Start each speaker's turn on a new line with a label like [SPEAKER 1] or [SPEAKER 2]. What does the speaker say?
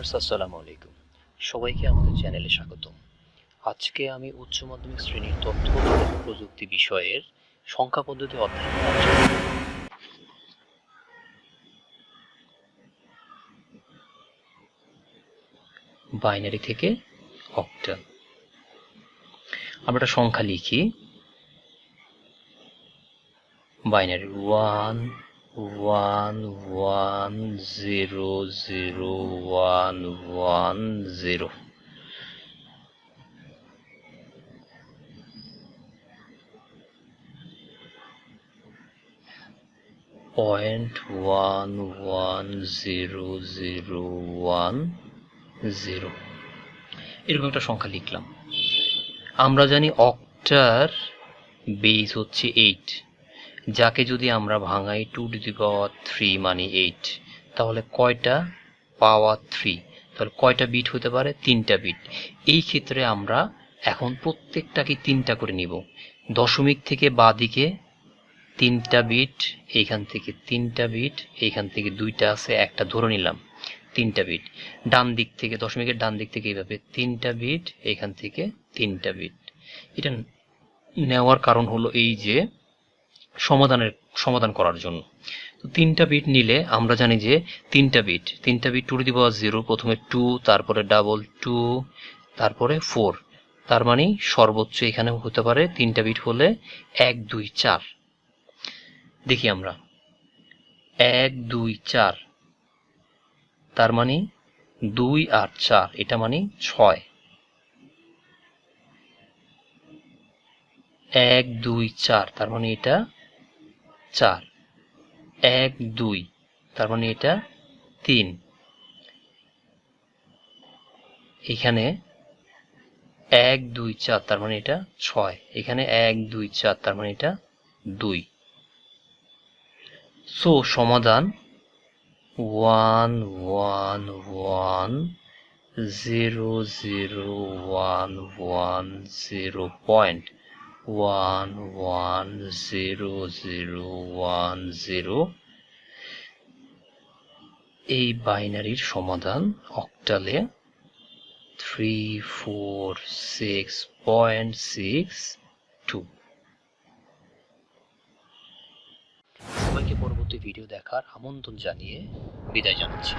[SPEAKER 1] Viewers আসসালামু আলাইকুম, সবাইকে আমাদের চ্যানেলে স্বাগতম। আজকে আমি উচ্চ মাধ্যমিক শ্রেণীর তথ্য যোগাযোগ প্রযুক্তি বিষয়ের সংখ্যা পদ্ধতি অধ্যায় নিয়ে আলোচনা করব। বাইনারি থেকে অক্টাল। আমরা একটা সংখ্যা লিখি। বাইনারি 1 1 1 0 0 1 1 0। পয়েন্ট 1 1 0 0 1 0, এরকম একটা সংখ্যা লিখলাম। আমরা জানি অক্টার বেস হচ্ছে 8, যাকে যদি আমরা ভাঙাই 2 টু দি পাওয়ার 3 মানে 8, তাহলে কয়টা পাওয়ার 3, তাহলে কয়টা বিট হতে পারে? 3টা বিট। এই ক্ষেত্রে আমরা এখন প্রত্যেকটাকে 3টা করে নিব। দশমিক থেকে বাঁদিকে 3টা বিট, এইখান থেকে 3টা বিট, এইখান থেকে 2টা আছে, একটা ধরে নিলাম, 3টা বিট। ডান দিক থেকে, দশমিকের ডান দিক থেকে এইভাবে 3টা বিট, এইখান থেকে 3টা বিট। এটা নেওয়ার কারণ হলো এই যে সমাধান করার জন্য। তো 3টা বিট নিলে আমরা জানি যে 3টা বিট 2 টু দি পাওয়ার 0, প্রথমে 2, তারপরে ডাবল 2, তারপরে 4। তার মানে সর্বোচ্চ এখানে হতে পারে 3টা বিট হলে 1 2 4। দেখি আমরা 1 2 4, তার মানে 2 আর 4, এটা মানে 6। 1 2 4, তার মানে এটা 4। 1 2, তার মানে এটা 3। এখানে 1 2 4, তার মানে এটা 6। এখানে 1 2 4, তার মানে এটা 2। সো সমাধান 1 1 1 0 0 1 1 0 পয়েন্ট 1 1 0 0 1 0। এই বাইনারির সমাধান অক্টালে 346.62। সবাইকে পরবর্তী ভিডিও দেখার আমন্ত্রণ জানিয়ে বিদায় জানাচ্ছি।